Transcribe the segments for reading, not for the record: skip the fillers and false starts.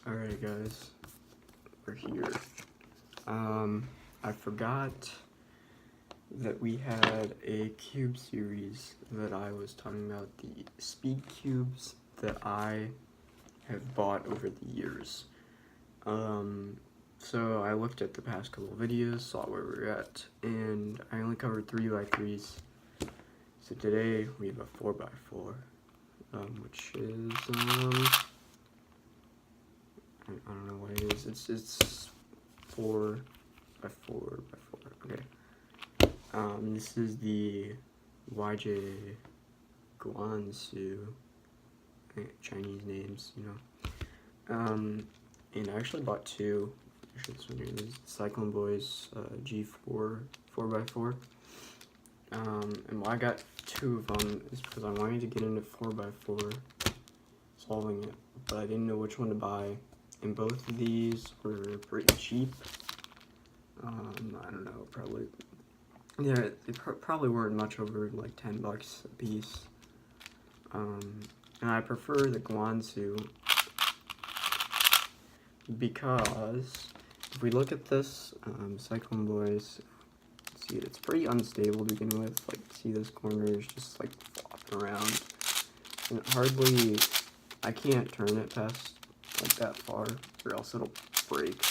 Alright guys, we're here. I forgot that we had a cube series that I was talking about, the speed cubes that I have bought over the years. So I looked at the past couple of videos, saw where we were at, and I only covered 3x3s. So today we have a 4x4, which is, I don't know what it is. It's 4x4 by 4. Okay. This is the YJ Guansu. Chinese names, you know. And I actually bought two. Actually, this one here is Cyclone Boys G4 4x4. And why I got two of them is because I wanted to get into 4x4 solving it, but I didn't know which one to buy. And both of these were pretty cheap. I don't know, probably, yeah, they probably weren't much over like 10 bucks a piece. And I prefer the Guansu because if we look at this Cyclone Boys, see it's pretty unstable to begin with. Like, see this corner is just like flopping around, and hardly, I can't turn it past like that far or else it'll break.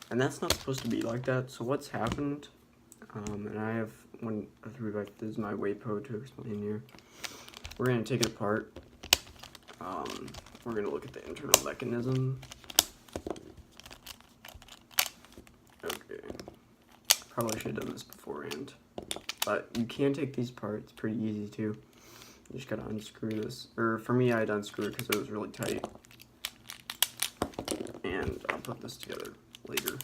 And that's not supposed to be like that. So what's happened, and I have one, this is my WAPO to explain here. We're gonna take it apart. We're gonna look at the internal mechanism. Okay, probably should have done this beforehand, but you can take these apart. It's pretty easy too. You just gotta unscrew this, or for me, I'd unscrew it because it was really tight. And I'll put this together later.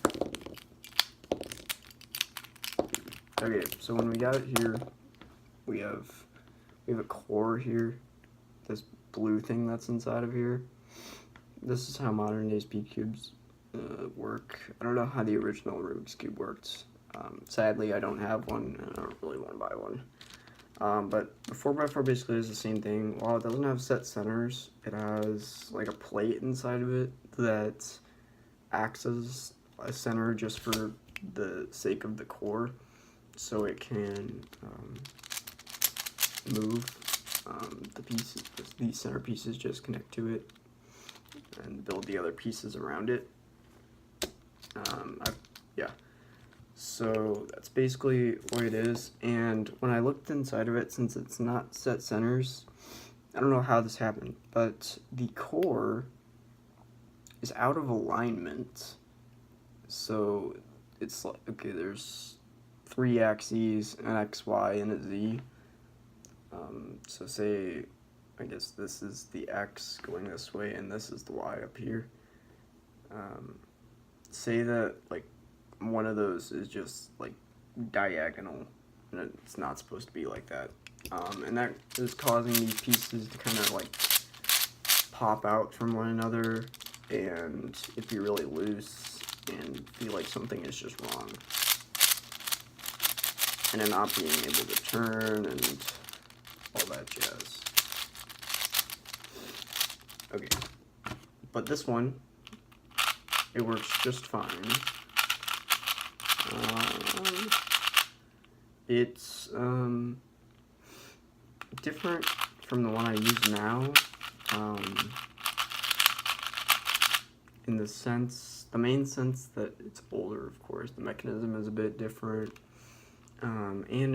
Okay, so when we got it here, we have a core here, this blue thing that's inside of here. This is how modern day speed cubes work. I don't know how the original Rubik's Cube worked. Sadly, I don't have one, and I don't really want to buy one. But the 4x4 basically is the same thing. While it doesn't have set centers, it has like a plate inside of it that acts as a center just for the sake of the core, so it can move. The pieces, these center pieces just connect to it and build the other pieces around it. Yeah. So that's basically what it is. And when I looked inside of it, since it's not set centers, I don't know how this happened, but the core is out of alignment. So it's like, okay, there's 3 axes, an X, Y, and a Z. So say, I guess this is the X going this way, and this is the Y up here. Say that, like, one of those is just, like, diagonal, and it's not supposed to be like that. And that is causing these pieces to kind of, like, pop out from one another, and if you're really loose and feel like something is just wrong, and then not being able to turn and all that jazz. Okay, but this one, it works just fine. It's different from the one I use now, in the sense, the main sense that it's older, of course. The mechanism is a bit different, and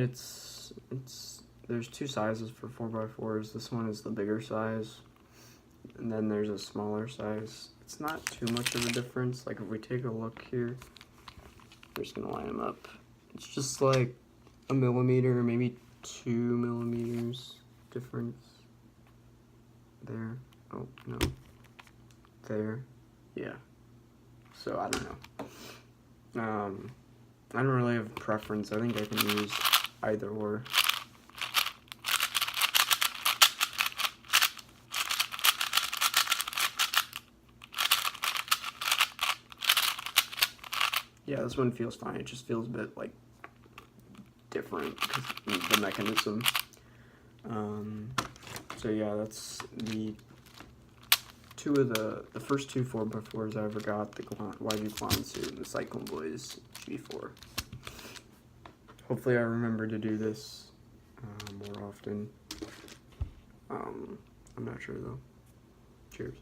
there's 2 sizes for 4x4s. This one is the bigger size, and then there's a smaller size. It's not too much of a difference. Like, if we take a look here, we're just gonna line them up. It's just like a millimeter, maybe 2 millimeters difference. There. Oh, no. There. Yeah. So, I don't know. I don't really have a preference. I think I can use either or. Yeah, this one feels fine. It just feels a bit, like, different because the mechanism. So yeah, that's the first two 4x4s I ever got, the YG Clown Suit and the Cyclone Boys G4. Hopefully I remember to do this more often. I'm not sure though. Cheers.